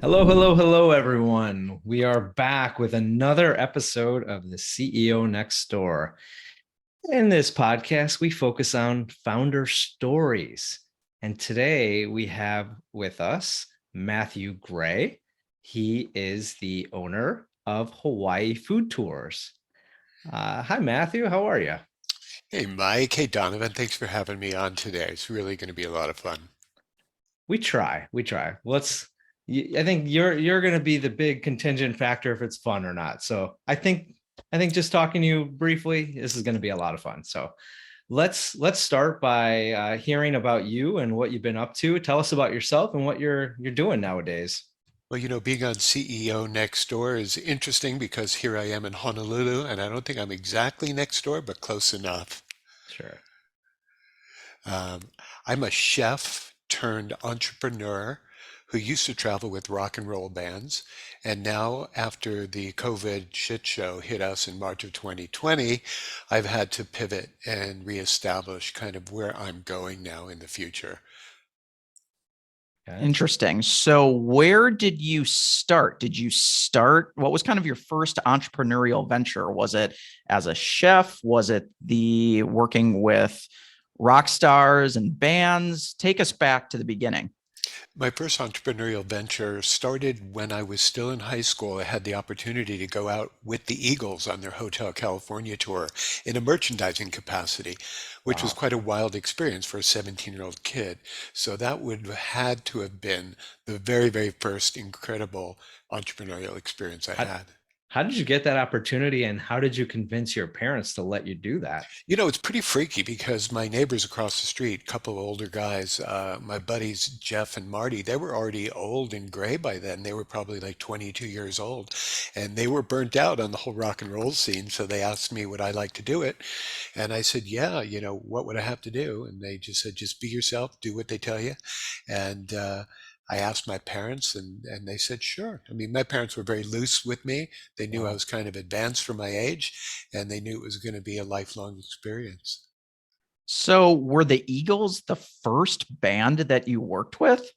Hello, hello, hello, everyone. We are back with another episode of the CEO Next Door. In this podcast, we focus on founder stories. And today we have with us Matthew Gray. He is the owner of Hawaii Food Tours. Hi, Matthew. How are you? Hey Mike, hey Donovan, thanks for having me on today. It's really going to be a lot of fun. We try. We try. I think you're going to be the big contingent factor if it's fun or not. So I think just talking to you briefly, this is going to be a lot of fun. So let's start by hearing about you and what you've been up to. Tell us about yourself and what you're doing nowadays. Well, being on CEO next door is interesting because here I am in Honolulu, and I don't think I'm exactly next door, but close enough. Sure. Um, I'm a chef turned entrepreneur who used to travel with rock and roll bands. And now, after the COVID shit show hit us in March of 2020, I've had to pivot and reestablish kind of where I'm going now in the future. Okay. Interesting. So, where did you start? What was kind of your first entrepreneurial venture? Was it as a chef? Was it the working with rock stars and bands? Take us back to the beginning. My first entrepreneurial venture started when I was still in high school. I had the opportunity to go out with the Eagles on their Hotel California tour in a merchandising capacity, which was Wow. quite a wild experience for a 17-year-old kid. So that would have had to have been the very, very first incredible entrepreneurial experience I How, had. how did you get that opportunity and how did you convince your parents to let you do that? It's pretty freaky because my neighbors across the street, couple of older guys, my buddies Jeff and Marty, they were already old and gray by then. They were probably like 22 years old, and they were burnt out on the whole rock and roll scene. So they asked me would I like to do it, and I said, yeah, what would I have to do? And they just said, just be yourself, do what they tell you. And I asked my parents, and they said, sure. I mean, my parents were very loose with me. They knew I Wow. was kind of advanced for my age, and they knew it was going to be a lifelong experience. So, were the Eagles the first band that you worked with?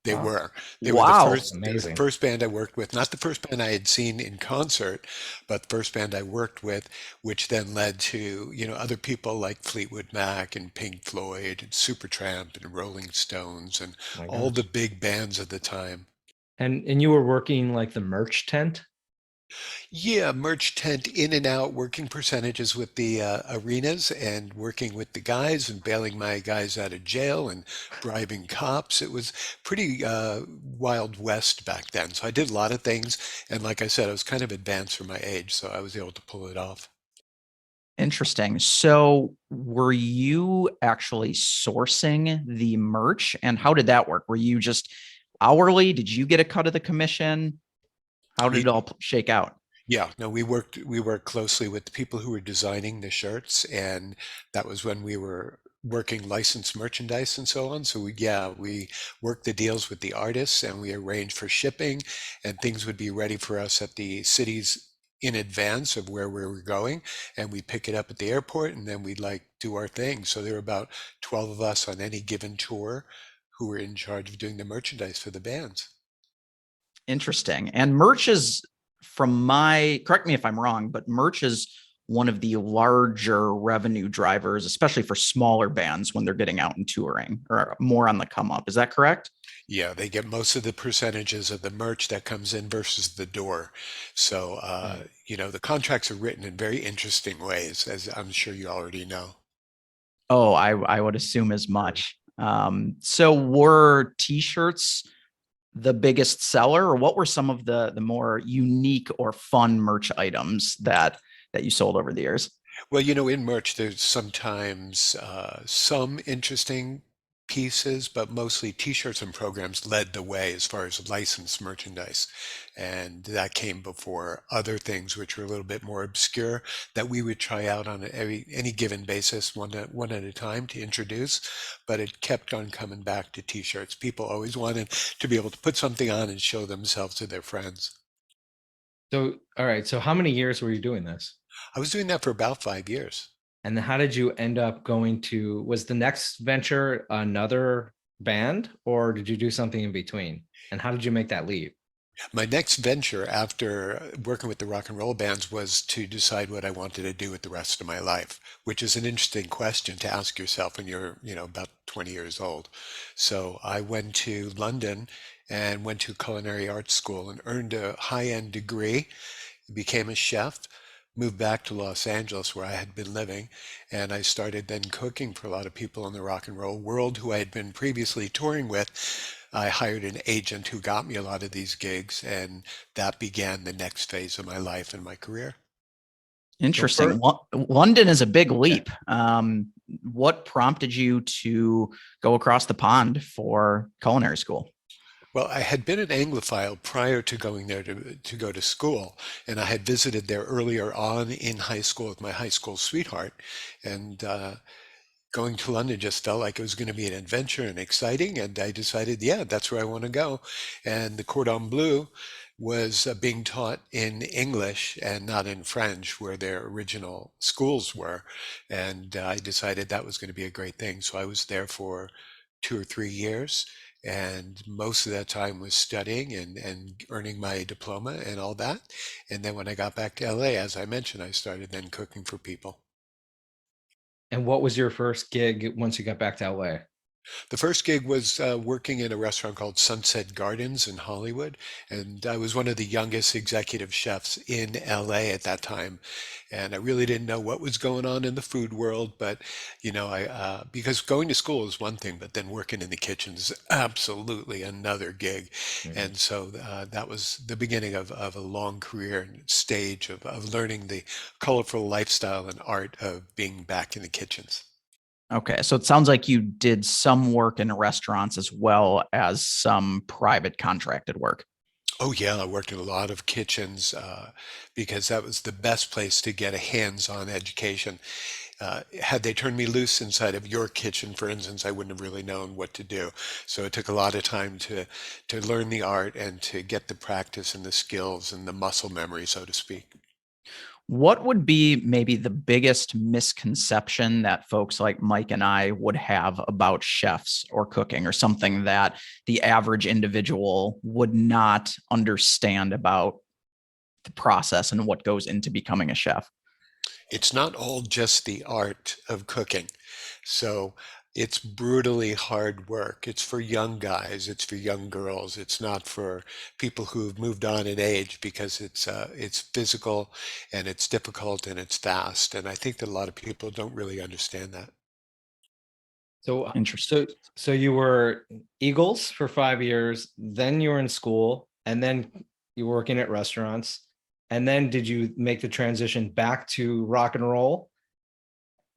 They Wow. were. They were the Wow. first. They were the Amazing. first band I worked with. Not the first band I had seen in concert, but the first band I worked with, which then led to, other people like Fleetwood Mac and Pink Floyd and Supertramp and Rolling Stones and Oh my all the gosh. big bands of the time. And you were working like the merch tent? Yeah, merch tent in and out, working percentages with the arenas and working with the guys and bailing my guys out of jail and bribing cops. It was pretty Wild West back then. So I did a lot of things. And like I said, I was kind of advanced for my age, so I was able to pull it off. Interesting. So, were you actually sourcing the merch and how did that work? Were you just hourly? Did you get a cut of the commission? How did it all shake out? Yeah, no, we worked closely with the people who were designing the shirts, and that was when we were working licensed merchandise and so on. So we worked the deals with the artists and we arranged for shipping and things would be ready for us at the cities in advance of where we were going, and we'd pick it up at the airport and then we'd like do our thing. So there were about 12 of us on any given tour who were in charge of doing the merchandise for the bands. Interesting. And merch is, correct me if I'm wrong, but merch is one of the larger revenue drivers, especially for smaller bands when they're getting out and touring or more on the come up. Is that correct? Yeah, they get most of the percentages of the merch that comes in versus the door. So, Right. the contracts are written in very interesting ways, as I'm sure you already know. Oh, I would assume as much. So were t-shirts the biggest seller, or what were some of the more unique or fun merch items that you sold over the years? Well, in merch, there's sometimes some interesting pieces, but mostly t-shirts and programs led the way as far as licensed merchandise. And that came before other things which were a little bit more obscure that we would try out on any given basis, one at a time to introduce. But it kept on coming back to t-shirts. People always wanted to be able to put something on and show themselves to their friends. So, all right. So how many years were you doing this? I was doing that for about 5 years. And then how did you end up was the next venture another band or did you do something in between? And how did you make that leap? My next venture after working with the rock and roll bands was to decide what I wanted to do with the rest of my life, which is an interesting question to ask yourself when you're, about 20 years old. So I went to London and went to culinary arts school and earned a high-end degree, became a chef, moved back to Los Angeles where I had been living, and I started then cooking for a lot of people in the rock and roll world who I had been previously touring with. I hired an agent who got me a lot of these gigs, and that began the next phase of my life and my career. So Interesting. for London is a big yeah. leap. What prompted you to go across the pond for culinary school? Well, I had been an Anglophile prior to going there to go to school, and I had visited there earlier on in high school with my high school sweetheart, and going to London just felt like it was going to be an adventure and exciting. And I decided, yeah, that's where I want to go. And the Cordon Bleu was being taught in English and not in French, where their original schools were. And I decided that was going to be a great thing. So I was there for 2 or 3 years. And most of that time was studying and earning my diploma and all that. And then when I got back to LA, as I mentioned, I started then cooking for people. And what was your first gig once you got back to LA? The first gig was working in a restaurant called Sunset Gardens in Hollywood, and I was one of the youngest executive chefs in LA at that time. And I really didn't know what was going on in the food world, but I because going to school is one thing, but then working in the kitchen is absolutely another gig. Mhm. And so that was the beginning of a long career and stage of learning the colorful lifestyle and art of being back in the kitchens. Okay, so it sounds like you did some work in restaurants as well as some private contracted work. Oh yeah, I worked in a lot of kitchens because that was the best place to get a hands-on education. Had they turned me loose inside of your kitchen, for instance, I wouldn't have really known what to do. So it took a lot of time to learn the art and to get the practice and the skills and the muscle memory, so to speak. What would be maybe the biggest misconception that folks like Mike and I would have about chefs or cooking, or something that the average individual would not understand about the process and what goes into becoming a chef? It's not all just the art of cooking. So it's brutally hard work. It's for young guys, it's for young girls. It's not for people who've moved on in age because it's physical and it's difficult and it's fast. And I think that a lot of people don't really understand that. So Interesting. so you were Eagles for 5 years, then you were in school, and then you were working at restaurants. And then did you make the transition back to rock and roll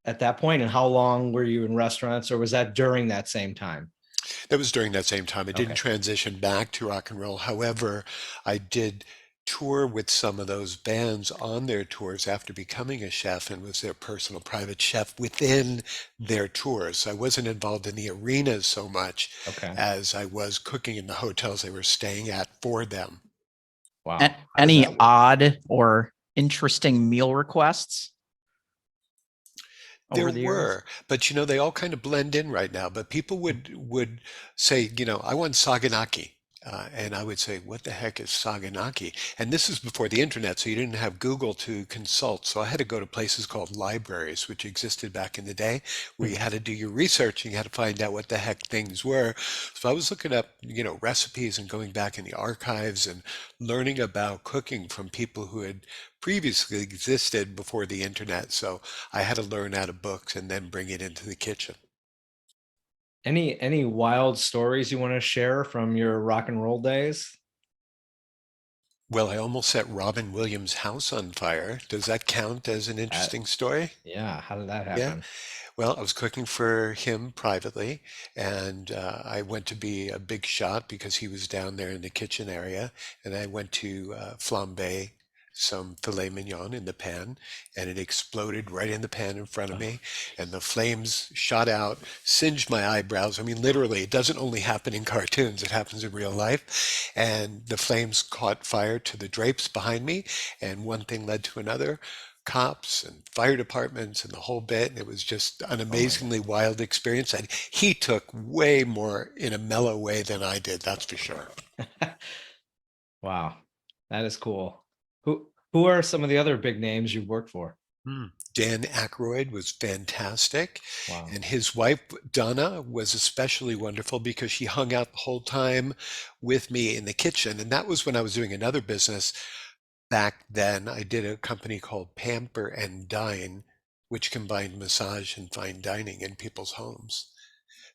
at that point? And how long were you in restaurants, or was that during that same time? That was during that same time. I didn't Okay. transition back to rock and roll. However, I did tour with some of those bands on their tours after becoming a chef and was their personal private chef within their tours. I wasn't involved in the arenas so much Okay. as I was cooking in the hotels they were staying at for them. Wow. How does Any that work? odd or interesting meal requests There over the years? were, but they all kind of blend in right now. But people would say, I want saganaki. And I would say, what the heck is saganaki? And this is before the internet, so you didn't have Google to consult. So I had to go to places called libraries, which existed back in the day, where you had to do your research and you had to find out what the heck things were. So I was looking up, recipes and going back in the archives and learning about cooking from people who had previously existed before the internet. So I had to learn out of books and then bring it into the kitchen. Any wild stories you want to share from your rock and roll days? Well, I almost set Robin Williams' house on fire. Does that count as an Uh, interesting story? yeah, how did that Yeah. happen? Well, I was cooking for him privately, and I went to be a big shot because he was down there in the kitchen area, and I went to flambe some filet mignon in the pan, and it exploded right in the pan in front of me, and the flames shot out, singed my eyebrows. I mean, literally, it doesn't only happen in cartoons, it happens in real life. And the flames caught fire to the drapes behind me, and one thing led to another. Cops and fire departments and the whole bit. And it was just an Oh my amazingly wild experience. And he took way more in a mellow way than I did, that's for sure. God. Wow. That is cool. Who are some of the other big names you've worked for? Dan Aykroyd was fantastic. Wow. And his wife, Donna, was especially wonderful because she hung out the whole time with me in the kitchen. And that was when I was doing another business. Back then, I did a company called Pamper and Dine, which combined massage and fine dining in people's homes.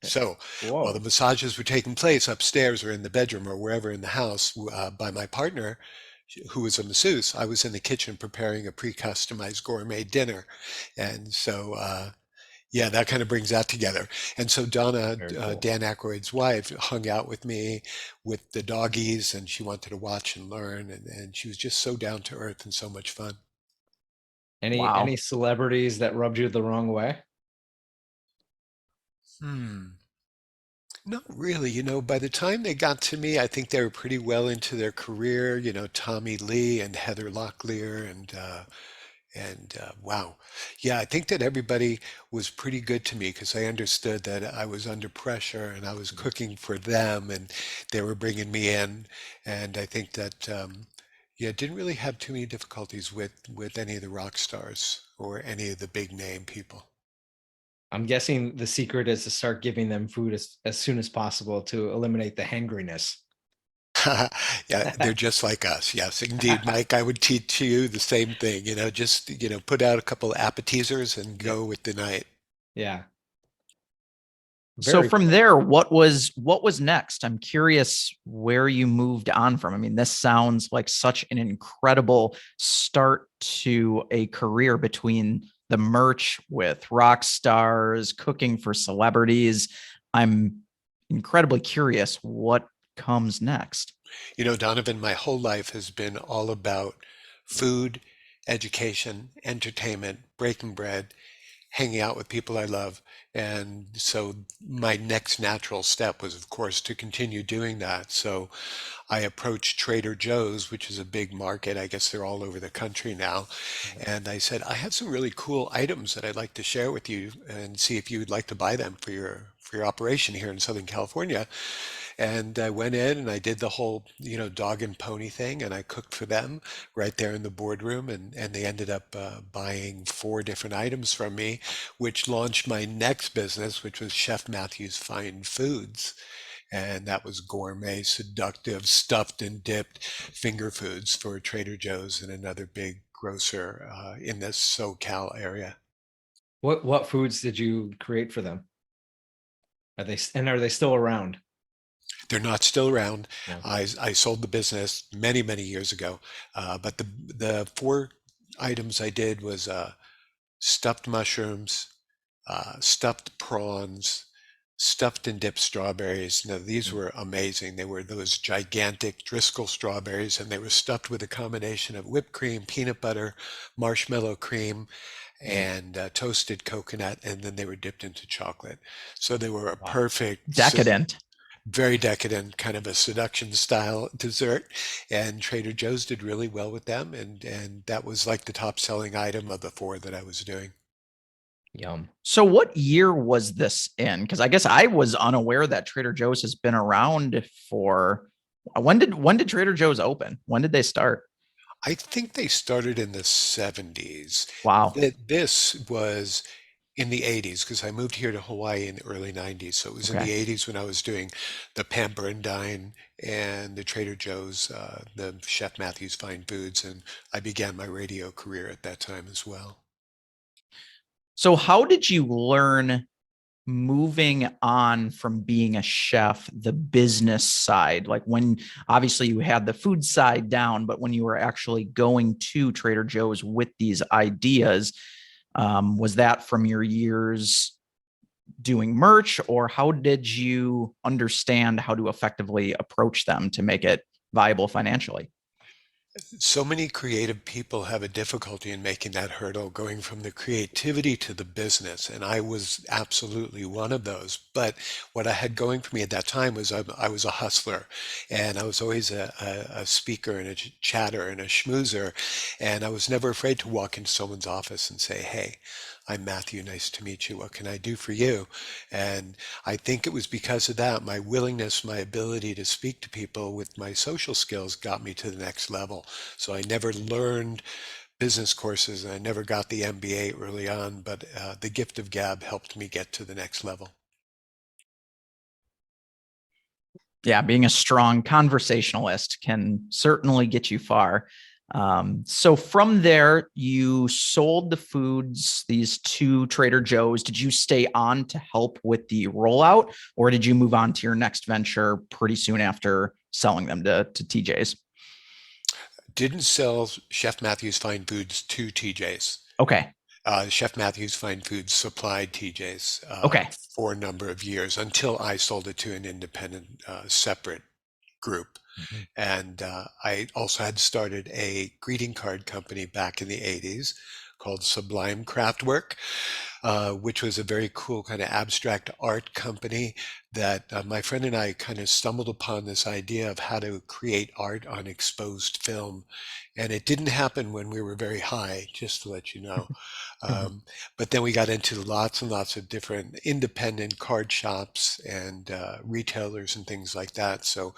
So while the Whoa. massages were taking place upstairs or in the bedroom or wherever in the house by my partner, who was a masseuse, I was in the kitchen preparing a pre-customized gourmet dinner. And so, yeah, that kind of brings that together. And so Donna, Very cool. Dan Aykroyd's wife, hung out with me with the doggies, and she wanted to watch and learn. And she was just so down to earth and so much fun. Any Wow. celebrities that rubbed you the wrong way? Hmm. Not really. By the time they got to me, I think they were pretty well into their career. Tommy Lee and Heather Locklear and wow. Yeah, I think that everybody was pretty good to me because I understood that I was under pressure and I was cooking for them and they were bringing me in. And I think that, yeah, didn't really have too many difficulties with any of the rock stars or any of the big name people. I'm guessing the secret is to start giving them food as soon as possible to eliminate the hangriness. Yeah, they're just like us. Yes, indeed, Mike. I would teach you the same thing. Just put out a couple appetizers and Yeah. go with the night. Yeah. So Very from cool. there, what was next? I'm curious where you moved on from. I mean, this sounds like such an incredible start to a career between the merch with rock stars, cooking for celebrities. I'm incredibly curious what comes next. Donovan, my whole life has been all about food, education, entertainment, breaking bread, hanging out with people I love. And so my next natural step was, of course, to continue doing that. So I approached Trader Joe's, which is a big market. I guess they're all over the country now. And I said, I have some really cool items that I'd like to share with you and see if you would like to buy them for your operation here in Southern California. And I went in and I did the whole, dog and pony thing, and I cooked for them right there in the boardroom. And they ended up buying 4 different items from me, which launched my next business, which was Chef Matthew's Fine Foods. And that was gourmet, seductive, stuffed and dipped finger foods for Trader Joe's and another big grocer in this SoCal area. What foods did you create for them? Are they still around? They're not still around. Yeah. I sold the business many, many years ago. But the 4 items I did was stuffed mushrooms, stuffed prawns, stuffed and dipped strawberries. Now, these Mm. were amazing. They were those gigantic Driscoll strawberries, and they were stuffed with a combination of whipped cream, peanut butter, marshmallow cream, Mm. and toasted coconut, and then they were dipped into chocolate. So they were a Wow. perfect Decadent. very decadent, kind of a seduction style dessert. And Trader Joe's did really well with them. And that was like the top selling item of the 4 that I was doing. Yum. So what year was this in? Because I guess I was unaware that Trader Joe's has been around for when did Trader Joe's open? When did they start? I think they started in the 70s. Wow. This was in the 80s because I moved here to Hawaii in the early 90s. So it was in Okay. the 80s when I was doing the Pamper and Dine and the Trader Joe's, the Chef Matthew's Fine Foods. And I began my radio career at that time as well. So how did you learn moving on from being a chef, the business side? Like when obviously you had the food side down, but when you were actually going to Trader Joe's with these ideas, was that from your years doing merch, or how did you understand how to effectively approach them to make it viable financially? So many creative people have a difficulty in making that hurdle, going from the creativity to the business. And I was absolutely one of those. But what I had going for me at that time was I was a hustler, and I was always a speaker and a chatter and a schmoozer. And I was never afraid to walk into someone's office and say, "Hey, I'm Matthew. Nice to meet you. What can I do for you?" And I think it was because of that, my willingness, my ability to speak to people with my social skills got me to the next level. So I never learned business courses and I never got the MBA early on, but the gift of gab helped me get to the next level. Yeah, being a strong conversationalist can certainly get you far. So from there, you sold the foods, these two Trader Joe's. Did you stay on to help with the rollout, or did you move on to your next venture pretty soon after selling them to TJ's? Didn't sell Chef Matthew's Fine Foods to TJ's. Okay. Chef Matthew's Fine Foods supplied TJ's Okay. for a number of years until I sold it to an independent, separate group. Mhm. And I also had started a greeting card company back in the 80s called Sublime Craftwork, which was a very cool kind of abstract art company that my friend and I kind of stumbled upon this idea of how to create art on exposed film. And it didn't happen when we were very high, just to let you know. Mhm. But then we got into lots and lots of different independent card shops and retailers and things like that. So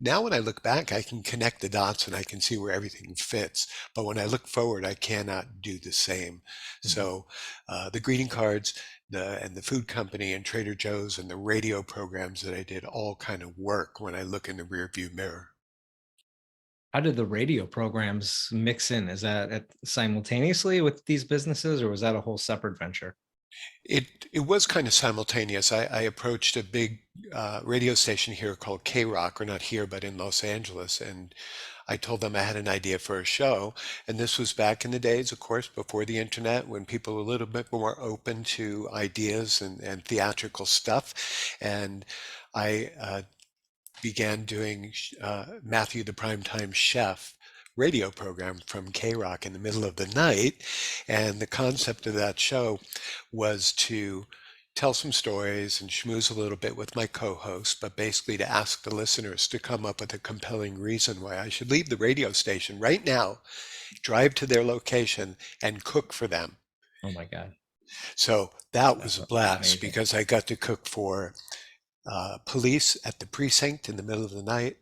now when I look back, I can connect the dots and I can see where everything fits. But when I look forward, I cannot do the same. Mhm. So the greeting cards, the food company and Trader Joe's and the radio programs that I did all kind of work when I look in the rearview mirror. How did the radio programs mix in? Is that simultaneously with these businesses, or was that a whole separate venture? It was kind of simultaneous. I approached a big radio station here called K Rock, or not here, but in Los Angeles, and I told them I had an idea for a show. And this was back in the days, of course, before the internet, when people were a little bit more open to ideas and theatrical stuff. And I began doing Matthew the Primetime Chef radio program from K Rock in the middle of the night. And the concept of that show was to tell some stories and schmooze a little bit with my co-host, but basically to ask the listeners to come up with a compelling reason why I should leave the radio station right now, drive to their location, and cook for them. Oh my God, So that was that's a blast amazing. because I got to cook for police at the precinct in the middle of the night,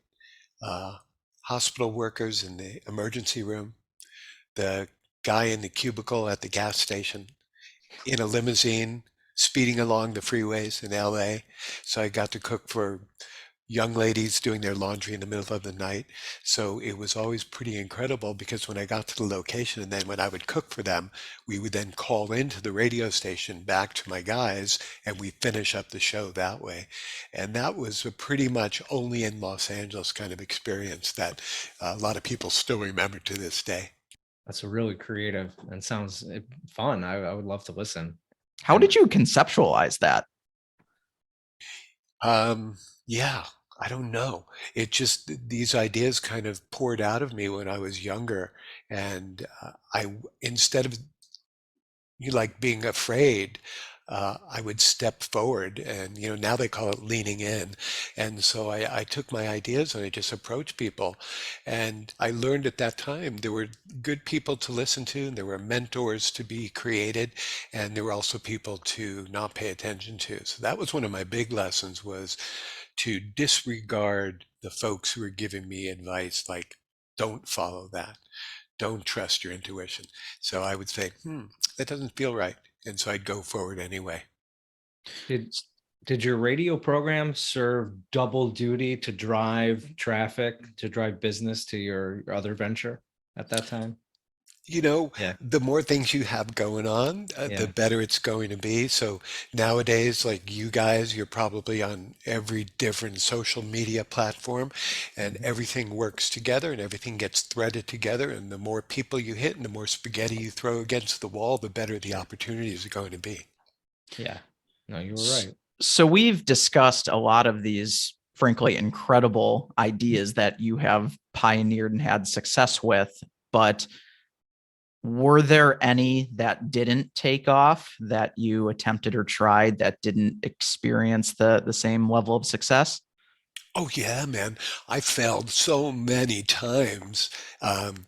uh, hospital workers in the emergency room, the guy in the cubicle at the gas station, in a limousine speeding along the freeways in LA. So I got to cook for young ladies doing their laundry in the middle of the night. So it was always pretty incredible because when I got to the location and then when I would cook for them, we would then call into the radio station back to my guys and we finish up the show that way. And that was a pretty much only in Los Angeles kind of experience that a lot of people still remember to this day. That's really creative and sounds fun. I would love to listen. How And did you conceptualize that? Yeah, I don't know. It just these ideas kind of poured out of me when I was younger, and instead of like being afraid, I would step forward, and now they call it leaning in. And so I took my ideas and I just approached people, and I learned at that time there were good people to listen to, and there were mentors to be created, and there were also people to not pay attention to. So that was one of my big lessons was to disregard the folks who are giving me advice like, don't follow that. Don't trust your intuition. So I would say, that doesn't feel right. And so I'd go forward anyway. did did your radio program serve double duty to drive traffic, to drive business to your other venture at that time? You know, Yeah, the more things you have going on, the yeah. better it's going to be. So nowadays, like you guys, you're probably on every different social media platform and Mhm. everything works together and everything gets threaded together. And the more people you hit and the more spaghetti you throw against the wall, the better the Sure. opportunities are going to be. Yeah. No, you were S- right. So we've discussed a lot of these frankly incredible ideas that you have pioneered and had success with. But were there any that didn't take off that you attempted or tried that didn't experience the same level of success? Oh yeah, man. I failed so many times. Um,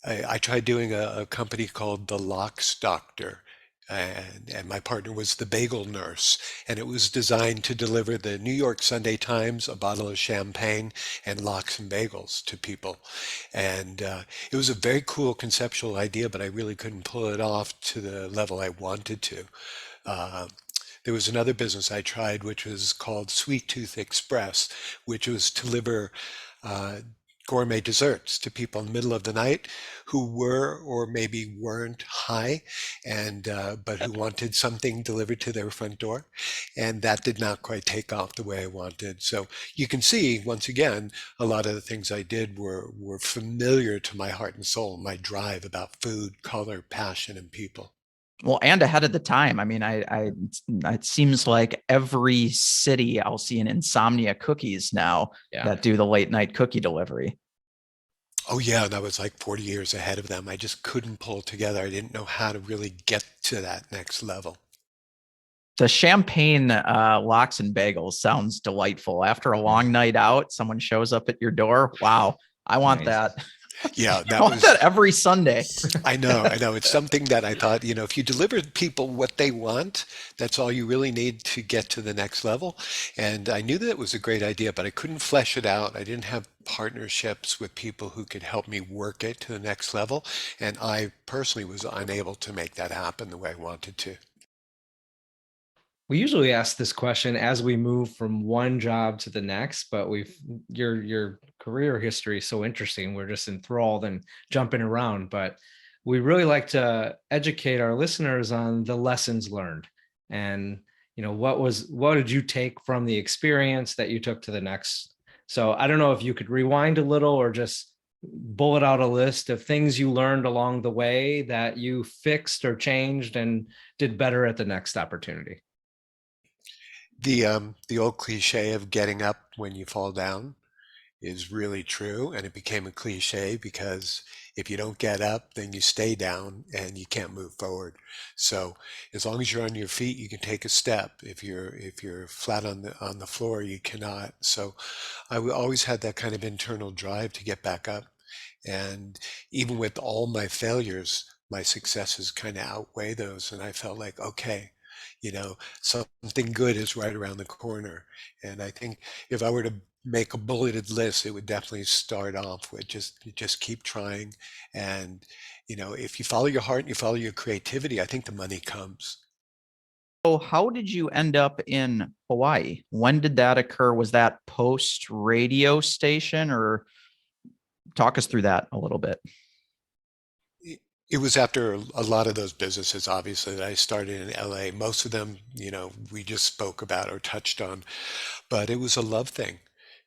I tried doing a company called the Lox Doctor, and my partner was the Bagel Nurse, and it was designed to deliver the New York Sunday Times, a bottle of champagne, and lox and bagels to people. And it was a very cool conceptual idea, but I really couldn't pull it off to the level I wanted to. Uh, there was another business I tried, which was called Sweet Tooth Express, which was to deliver uh, gourmet desserts to people in the middle of the night who were or maybe weren't high, and but who wanted something delivered to their front door, and that did not quite take off the way I wanted. So you can see once again, a lot of the things I did were familiar to my heart and soul, my drive about food, color, passion, and people. Well, and ahead of the time. I mean, it seems like every city I'll see an Insomnia Cookies now Yeah. that do the late night cookie delivery. Oh yeah, and I was like 40 years ahead of them. I just couldn't pull it together. I didn't know how to really get to that next level. The champagne lox and bagels sounds delightful. After a long night out, someone shows up at your door. Wow, I want Nice. that. Yeah, I that want was, that every Sunday. I know, I know. It's something that I thought, if you deliver people what they want, that's all you really need to get to the next level. And I knew that it was a great idea, but I couldn't flesh it out. I didn't have partnerships with people who could help me work it to the next level. And I personally was unable to make that happen the way I wanted to. We usually ask this question as we move from one job to the next, but your career history is so interesting. We're just enthralled and jumping around, but we really like to educate our listeners on the lessons learned. And what did you take from the experience that you took to the next? So I don't know if you could rewind a little or just bullet out a list of things you learned along the way that you fixed or changed and did better at the next opportunity. The old cliche of getting up when you fall down is really true, and it became a cliche because if you don't get up, then you stay down and you can't move forward. So as long as you're on your feet, you can take a step. If you're flat on the floor, you cannot. So always had that kind of internal drive to get back up. And even with all my failures, my successes kind of outweigh those. And I felt like, okay, something good is right around the corner. And I think if I were to make a bulleted list, it would definitely start off with just keep trying. And, if you follow your heart and you follow your creativity, I think the money comes. So, how did you end up in Hawaii? When did that occur? Was that post radio station, or talk us through that a little bit? It was after a lot of those businesses, obviously, that I started in LA. Most of them, we just spoke about or touched on, but it was a love thing.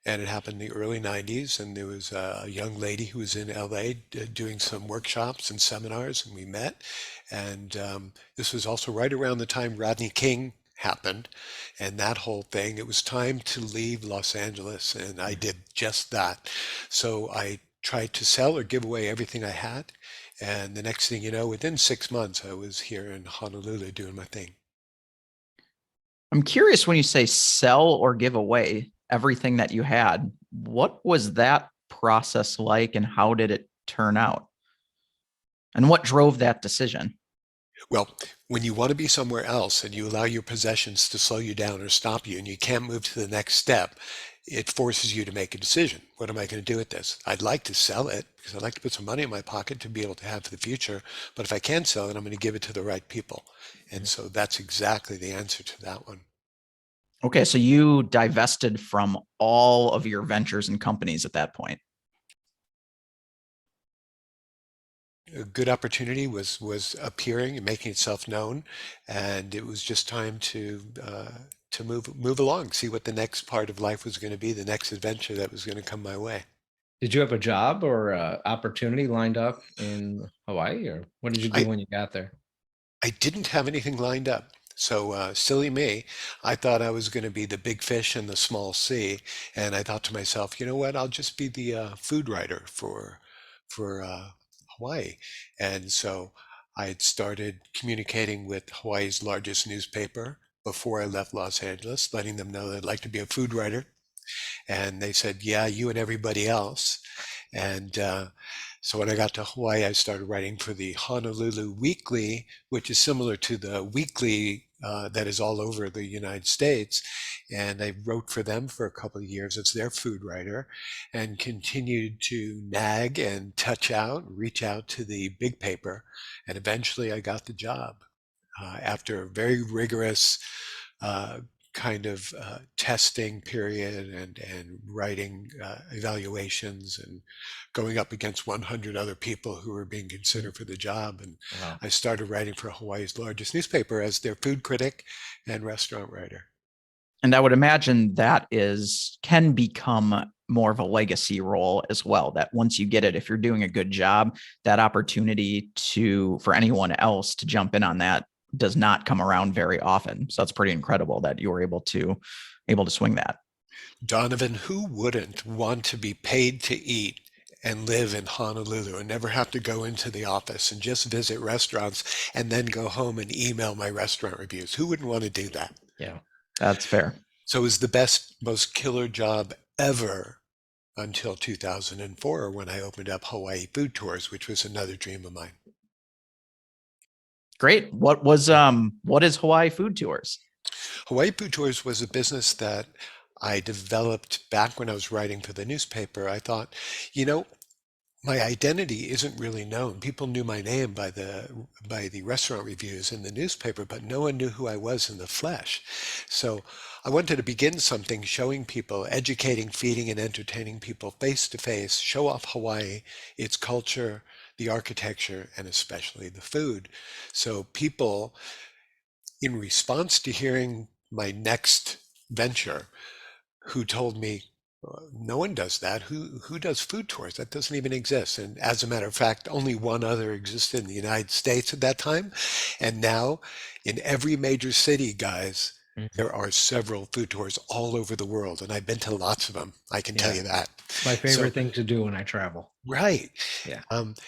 And it happened in the early 90s. And there was a young lady who was in LA doing some workshops and seminars, and we met. And this was also right around the time Rodney King happened and that whole thing. It was time to leave Los Angeles, and I did just that. So I tried to sell or give away everything I had. And the next thing you know, within 6 months, I was here in Honolulu doing my thing. I'm curious, when you say sell or give away everything that you had, what was that process like and how did it turn out? And what drove that decision? Well, when you want to be somewhere else and you allow your possessions to slow you down or stop you and you can't move to the next step, it forces you to make a decision. What am I going to do with this? I'd like to sell it because I'd like to put some money in my pocket to be able to have for the future. But if I can sell it, I'm going to give it to the right people. And so that's exactly the answer to that one. Okay, so you divested from all of your ventures and companies at that point. A good opportunity was appearing and making itself known, and it was just time to move along, see what the next part of life was going to be, the next adventure that was going to come my way. Did you have a job or opportunity lined up in Hawaii, or what did you do I when you got there? I didn't have anything lined up. So silly me, I thought I was going to be the big fish in the small sea, and I thought to myself, you know what? I'll just be the food writer for Hawaii. And so I had started communicating with Hawaii's largest newspaper before I left Los Angeles, letting them know that I'd like to be a food writer. And they said, yeah, you and everybody else. And so when I got to Hawaii, I started writing for the Honolulu Weekly, which is similar to the weekly that is all over the United States. And I wrote for them for a couple of years as their food writer and continued to nag and touch out, reach out to the big paper. And eventually I got the job after a very rigorous uh, kind of testing period and writing evaluations and going up against 100 other people who were being considered for the job. And Wow. I started writing for Hawaii's largest newspaper as their food critic and restaurant writer. And I would imagine that can become more of a legacy role as well. That once you get it, if you're doing a good job, that opportunity for anyone else to jump in on that does not come around very often. So that's pretty incredible that you were able to swing that. Donovan, who wouldn't want to be paid to eat and live in Honolulu and never have to go into the office and just visit restaurants and then go home and email my restaurant reviews? Who wouldn't want to do that? Yeah, that's fair. So it was the best, most killer job ever until 2004 when I opened up Hawaii Food Tours, which was another dream of mine. Great. What is Hawaii Food Tours? Hawaii Food Tours was a business that I developed back when I was writing for the newspaper. I thought, you know, my identity isn't really known. People knew my name by the restaurant reviews in the newspaper, but no one knew who I was in the flesh. So I wanted to begin something showing people, educating, feeding, and entertaining people face to face, show off Hawaii, its culture, the architecture, and especially the food. So people, in response to hearing my next venture, who told me, no one does that. Who does food tours? That doesn't even exist. And as a matter of fact, only one other existed in the United States at that time. And now in every major city, guys, Mhm. there are several food tours all over the world. And I've been to lots of them. I can tell Yeah. you that. It's my So, favorite thing to do when I travel. right. Yeah.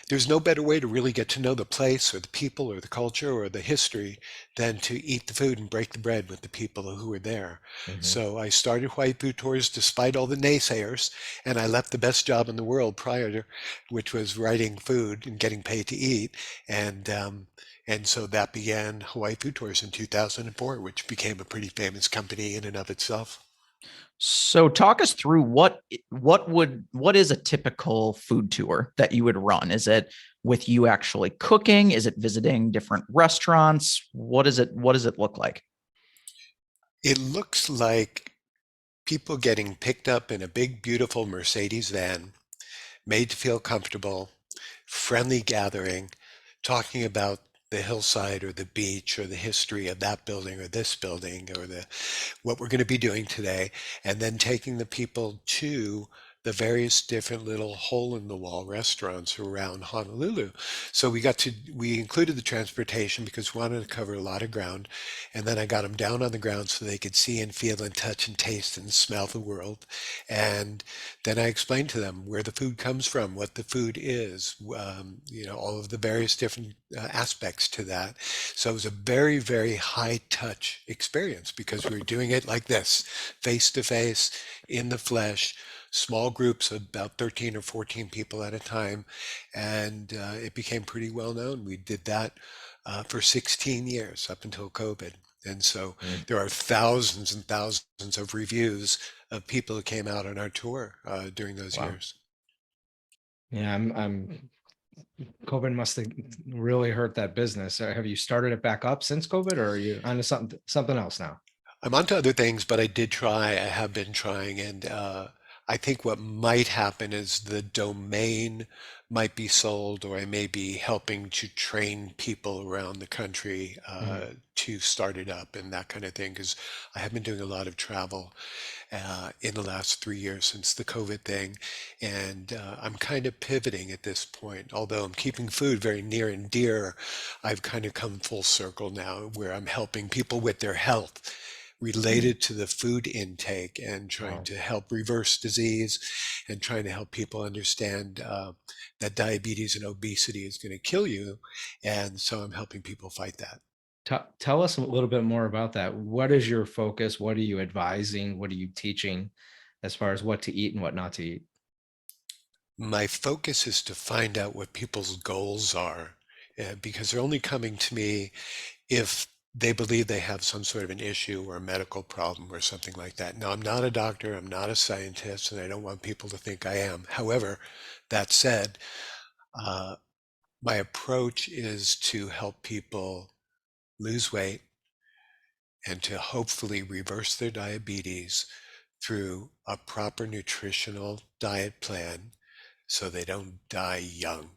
There's no better way to really get to know the place or the people or the culture or the history than to eat the food and break the bread with the people who were there. Mhm. So I started Hawaii Food Tours despite all the naysayers, and I left the best job in the world prior to, which was writing food and getting paid to eat. And so that began Hawaii Food Tours in 2004, which became a pretty famous company in and of itself. So talk us through what is a typical food tour that you would run? Is it with you actually cooking? Is it visiting different restaurants? What does it look like? It looks like people getting picked up in a big, beautiful Mercedes van, made to feel comfortable, friendly gathering, talking about the hillside or the beach or the history of that building or this building or the what we're going to be doing today, and then taking the people to the various different little hole in the wall restaurants around Honolulu. So we included the transportation because we wanted to cover a lot of ground. And then I got them down on the ground so they could see and feel and touch and taste and smell the world. And then I explained to them where the food comes from, what the food is, all of the various different aspects to that. So it was a very, very high touch experience because we were doing it like this, face to face, in the flesh, small groups of about 13 or 14 people at a time. And it became pretty well known. We did that for 16 years up until COVID. And so Mm. there are thousands and thousands of reviews of people who came out on our tour during those Wow. years. Yeah, I'm COVID must have really hurt that business. Have you started it back up since COVID, or are you onto something else now? I'm on to other things, but I did try. I have been trying, and I think what might happen is the domain might be sold, or I may be helping to train people around the country Mhm. to start it up and that kind of thing. Because I have been doing a lot of travel in the last 3 years since the COVID thing. And I'm kind of pivoting at this point. Although I'm keeping food very near and dear, I've kind of come full circle now where I'm helping people with their health Mm. related to the food intake and trying Wow. to help reverse disease and trying to help people understand that diabetes and obesity is going to kill you. And so I'm helping people fight that. Tell us a little bit more about that. What is your focus? What are you advising? What are you teaching as far as what to eat and what not to eat? My focus is to find out what people's goals are, because they're only coming to me if they believe they have some sort of an issue or a medical problem or something like that. Now, I'm not a doctor, I'm not a scientist, and I don't want people to think I am. However, that said, uh, my approach is to help people lose weight and to hopefully reverse their diabetes through a proper nutritional diet plan so they don't die young.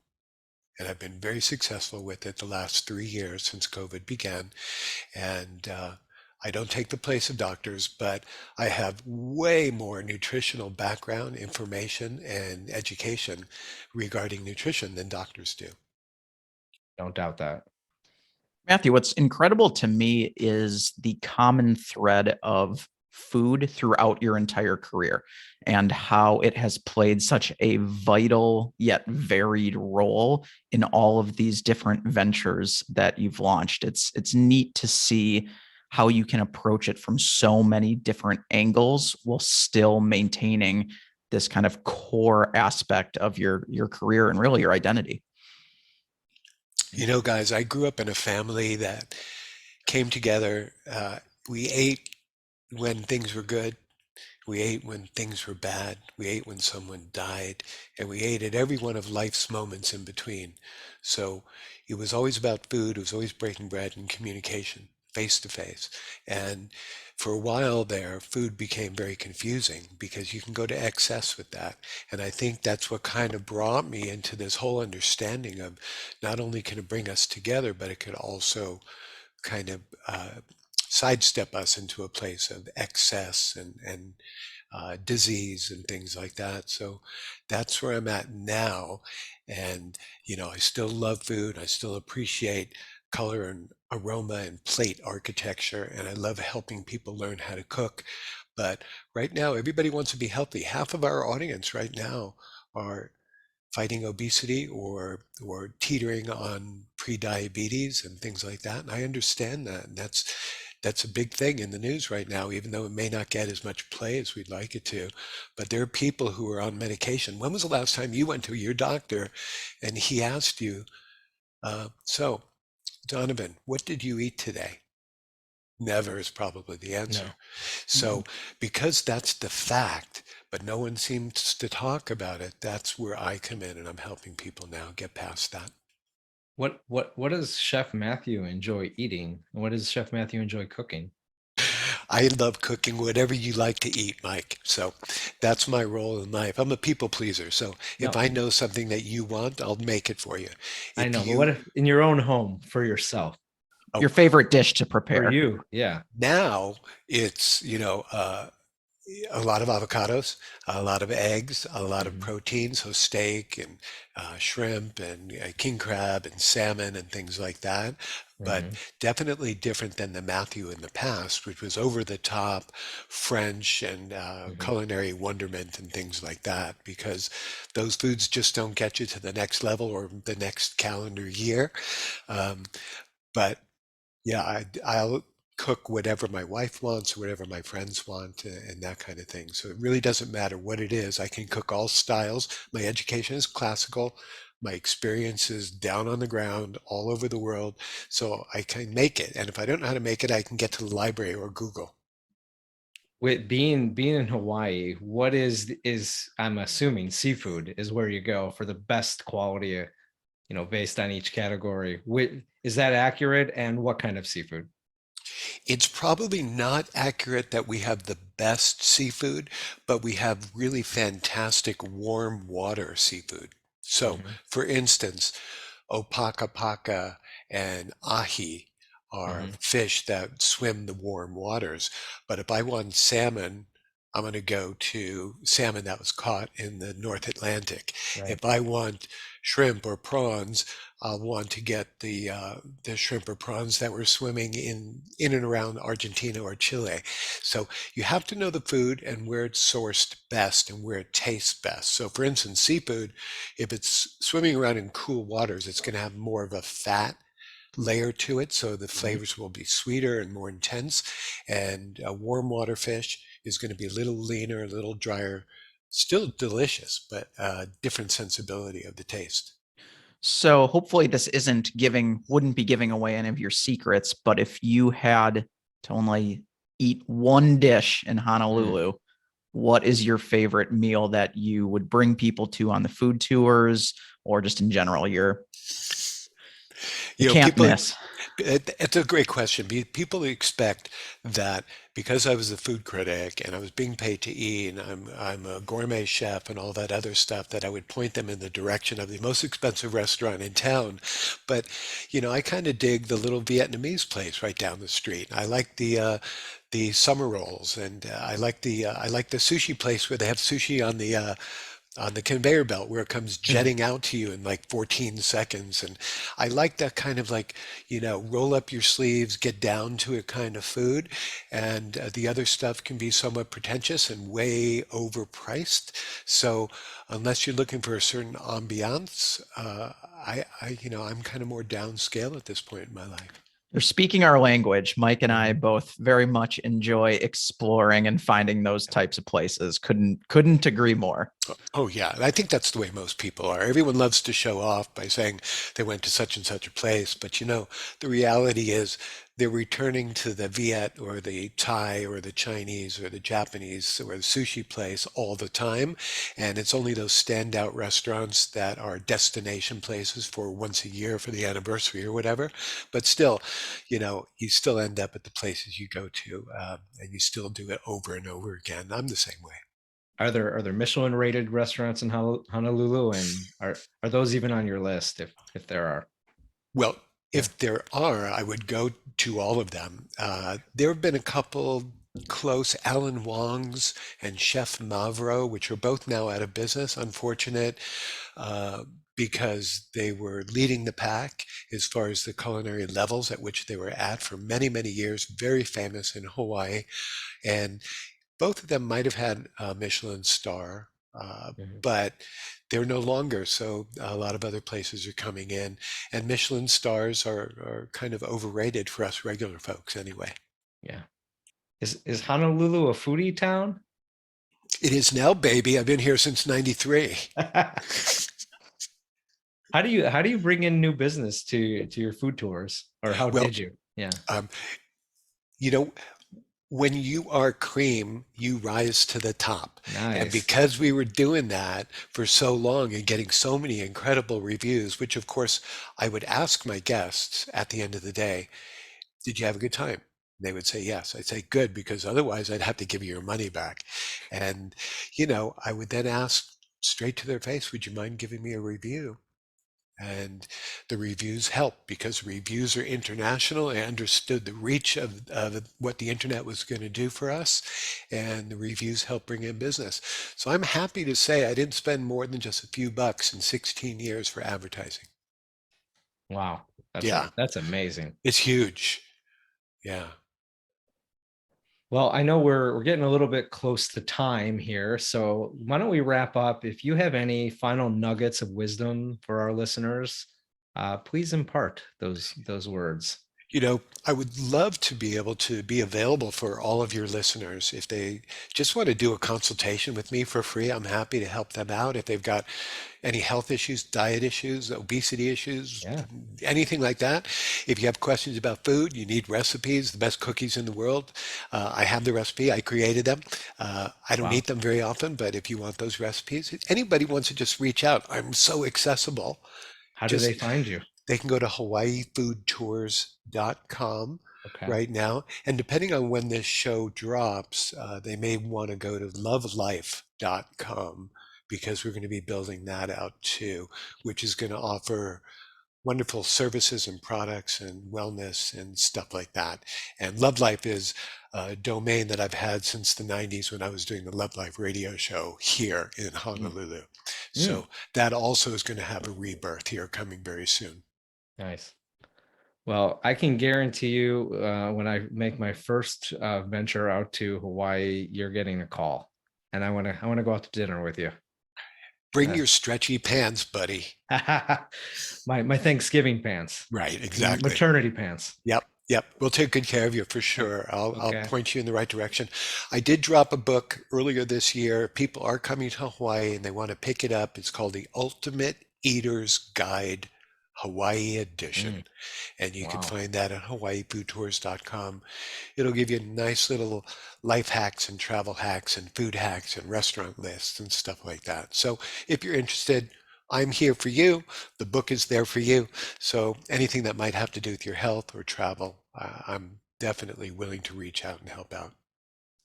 And I've been very successful with it the last 3 years since COVID began. And I don't take the place of doctors, but I have way more nutritional background, information, and education regarding nutrition than doctors do. Don't doubt that. Matthew, what's incredible to me is the common thread of food throughout your entire career and how it has played such a vital yet varied role in all of these different ventures that you've launched. It's neat to see how you can approach it from so many different angles while still maintaining this kind of core aspect of your career and really your identity. You know, guys, I grew up in a family that came together. We ate when things were good. We ate when things were bad. We ate when someone died. And we ate at every one of life's moments in between. So it was always about food. It was always breaking bread and communication, face to face. And for a while there, food became very confusing because you can go to excess with that. And I think that's what kind of brought me into this whole understanding of not only can it bring us together, but it could also kind of sidestep us into a place of excess and disease and things like that. So that's where I'm at now. And, you know, I still love food. I still appreciate color and aroma and plate architecture. And I love helping people learn how to cook. But right now, everybody wants to be healthy. Half of our audience right now are fighting obesity or teetering on pre-diabetes and things like that. And I understand that. And that's a big thing in the news right now, even though it may not get as much play as we'd like it to. But there are people who are on medication. When was the last time you went to your doctor and he asked you, so Donovan, what did you eat today? Never is probably the answer. No. So, because that's the fact, but no one seems to talk about it, that's where I come in and I'm helping people now get past that. What does Chef Matthew enjoy eating? And what does Chef Matthew enjoy cooking? I love cooking whatever you like to eat, Mike. So that's my role in life. I'm a people pleaser. So if No, I know something that you want, I'll make it for you. I If know, but what you, if in your own home for yourself? Your oh, favorite dish to For prepare. you, yeah. now it's, a lot of avocados, a lot of eggs, a lot of Mhm. protein, so steak and shrimp and king crab and salmon and things like that. But Mhm. definitely different than the Matthew in the past, which was over the top French and Mhm. culinary wonderment and things like that, because those foods just don't get you to the next level or the next calendar year. Um, but yeah, I'll cook whatever my wife wants or whatever my friends want and that kind of thing. So it really doesn't matter what it is. I can cook all styles. My education is classical. My experience is down on the ground all over the world. So I can make it. And if I don't know how to make it, I can get to the library or Google. With being in Hawaii, what is I'm assuming seafood is where you go for the best quality, based on each category. Is that accurate? And what kind of seafood? It's probably not accurate that we have the best seafood, but we have really fantastic warm water seafood. So, Mhm. for instance, opaka paka and ahi are Mhm. fish that swim the warm waters. But if I want salmon, I'm going to go to salmon that was caught in the North Atlantic. Right. If I want shrimp or prawns, I'll want to get the shrimp or prawns that were swimming in and around Argentina or Chile. So you have to know the food and where it's sourced best and where it tastes best. So for instance, seafood, if it's swimming around in cool waters, it's going to have more of a fat layer to it, so the Mhm. flavors will be sweeter and more intense. And a warm water fish is going to be a little leaner, a little drier, still delicious, but different sensibility of the taste. So hopefully this wouldn't be giving away any of your secrets, but if you had to only eat one dish in Mm. Honolulu, what is your favorite meal that you would bring people to on the food tours or just in general, you You know, can't people, miss? it's a great question. People expect that because I was a food critic and I was being paid to eat and I'm a gourmet chef and all that other stuff, that I would point them in the direction of the most expensive restaurant in town. But, I kind of dig the little Vietnamese place right down the street. I like the summer rolls, and I like the sushi place where they have sushi on the conveyor belt where it comes Mhm. jetting out to you in like 14 seconds. And I like that kind of like, roll up your sleeves, get down to it kind of food. And the other stuff can be somewhat pretentious and way overpriced. So unless you're looking for a certain ambiance, I'm kind of more downscale at this point in my life. You're speaking our language. Mike and I Mhm. both very much enjoy exploring and finding those types of places. Couldn't agree more. Oh, yeah. And I think that's the way most people are. Everyone loves to show off by saying they went to such and such a place. But the reality is they're returning to the Viet or the Thai or the Chinese or the Japanese or the sushi place all the time. And it's only those standout restaurants that are destination places for once a year for the anniversary or whatever. But still, you still end up at the places you go to, and you still do it over and over again. I'm the same way. Are there Michelin rated restaurants in Honolulu, and are those even on your list if there are? Well, Yeah. if there are, I would go to all of them. There have been a couple close, Alan Wong's and Chef Mavro, which are both now out of business. Unfortunate, uh, because they were leading the pack as far as the culinary levels at which they were at for many, many years. Very famous in Hawaii, and both of them might have had a Michelin star, Mhm. but they're no longer. So a lot of other places are coming in, and Michelin stars are kind of overrated for us regular folks anyway. Yeah. Is Honolulu a foodie town? It is now, baby. I've been here since '93. How do you bring in new business to your food tours, or how Well, did you? Yeah. um, you know, when you are cream, you rise to the top. And Nice. because we were doing that for so long and getting so many incredible reviews, which of course I would ask my guests at the end of the day, did you have a good time? They would say yes. I'd say good, because otherwise I'd have to give you your money back. And, I would then ask straight to their face, would you mind giving me a review? And the reviews help because reviews are international. I understood the reach of what the internet was going to do for us, and the reviews help bring in business. So I'm happy to say I didn't spend more than just a few bucks in 16 years for advertising. Wow. Yeah, That's amazing. it's huge. Yeah. Well, I know we're getting a little bit close to time here, so why don't we wrap up? If you have any final nuggets of wisdom for our listeners, please impart those words. I would love to be able to be available for all of your listeners. If they just want to do a consultation with me for free, I'm happy to help them out. If they've got any health issues, diet issues, obesity issues, Yeah. anything like that. If you have questions about food, you need recipes, the best cookies in the world, I have the recipe. I created them. I don't Wow. eat them very often, but if you want those recipes, if anybody wants to just reach out, I'm so accessible. How do they Just find you? they can go to hawaiifoodtours.com Okay. right now. And depending on when this show drops, they may want to go to lovelife.com because we're going to be building that out too, which is going to offer wonderful services and products and wellness and stuff like that. And Love Life is a domain that I've had since the 90s when I was doing the Love Life radio show here in Honolulu. So that also is going to have a rebirth here coming very soon. Nice. Well, I can guarantee you when I make my first venture out to Hawaii, you're getting a call, and I want to go out to dinner with you. Bring your stretchy pants, buddy. my Thanksgiving pants. Right, exactly. Maternity pants. Yep. We'll take good care of you for sure. I'll point you in the right direction. I did drop a book earlier this year. People are coming to Hawaii and they want to pick it up. It's called The Ultimate Eater's Guide, Hawaii Edition. And you can find that at hawaiifoodtours.com. It'll give you nice little life hacks and travel hacks and food hacks and restaurant lists and stuff like that. So if you're interested, I'm here for you. The book is there for you. So anything that might have to do with your health or travel, I'm definitely willing to reach out and help out.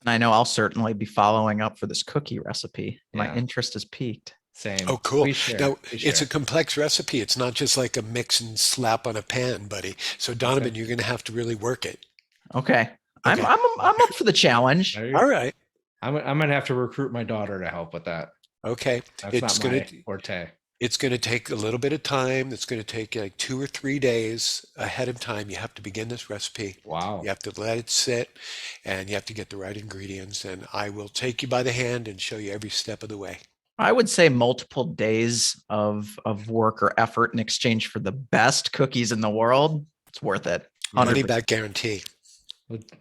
And I know I'll certainly be following up for this cookie recipe. My interest is piqued. Same. Oh, cool. Now, it's a complex recipe. It's not just like a mix and slap on a pan, buddy. So Donovan, you're going to have to really work it. Okay. I'm up for the challenge. All right. I'm going to have to recruit my daughter to help with that. Okay. That's not my forte. It's going to take a little bit of time. It's going to take like 2 or 3 days ahead of time. You have to begin this recipe. Wow. You have to let it sit and you have to get the right ingredients. And I will take you by the hand and show you every step of the way. I would say multiple days of work or effort in exchange for the best cookies in the world. It's worth it. 100%. Money back guarantee.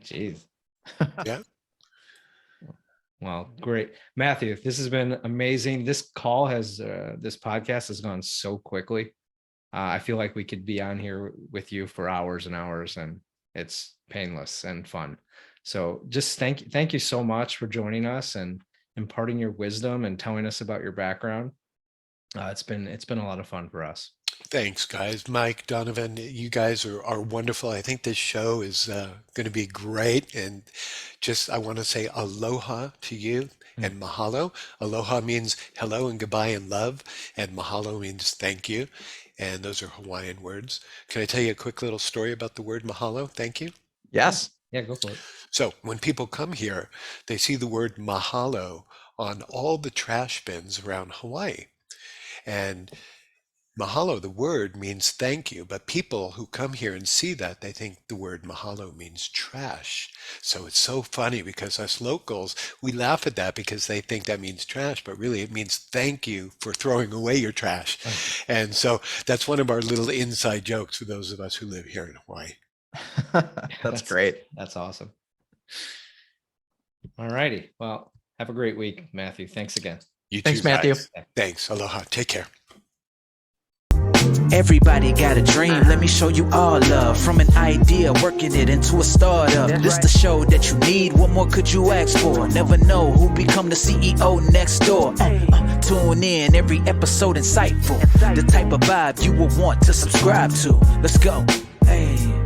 Jeez. Yeah. Well, great. Matthew, this has been amazing. This podcast has gone so quickly. I feel like we could be on here with you for hours and hours, and it's painless and fun. So just thank you so much for joining us and imparting your wisdom and telling us about your background. It's been a lot of fun for us. Thanks, guys. Mike, Donovan, you guys are wonderful. I think this show is going to be great. And just, I want to say aloha to you and mahalo. Aloha means hello and goodbye and love. And mahalo means thank you. And those are Hawaiian words. Can I tell you a quick little story about the word mahalo? Thank you. Yes. Yeah, go for it. So when people come here, they see the word mahalo on all the trash bins around Hawaii. And mahalo, the word, means thank you, but people who come here and see that, they think the word mahalo means trash. So it's so funny because us locals, we laugh at that because they think that means trash, but really it means thank you for throwing away your trash. And so that's one of our little inside jokes for those of us who live here in Hawaii. That's great. That's awesome. All righty. Well, have a great week, Matthew. Thanks again. Thanks, Matthew. Thanks. Aloha. Take care. Everybody got a dream, let me show you all love. From an idea, working it into a startup. This the show that you need, what more could you ask for? Never know who become the CEO next door. Tune in, every episode insightful. The type of vibe you will want to subscribe to. Let's go. Hey.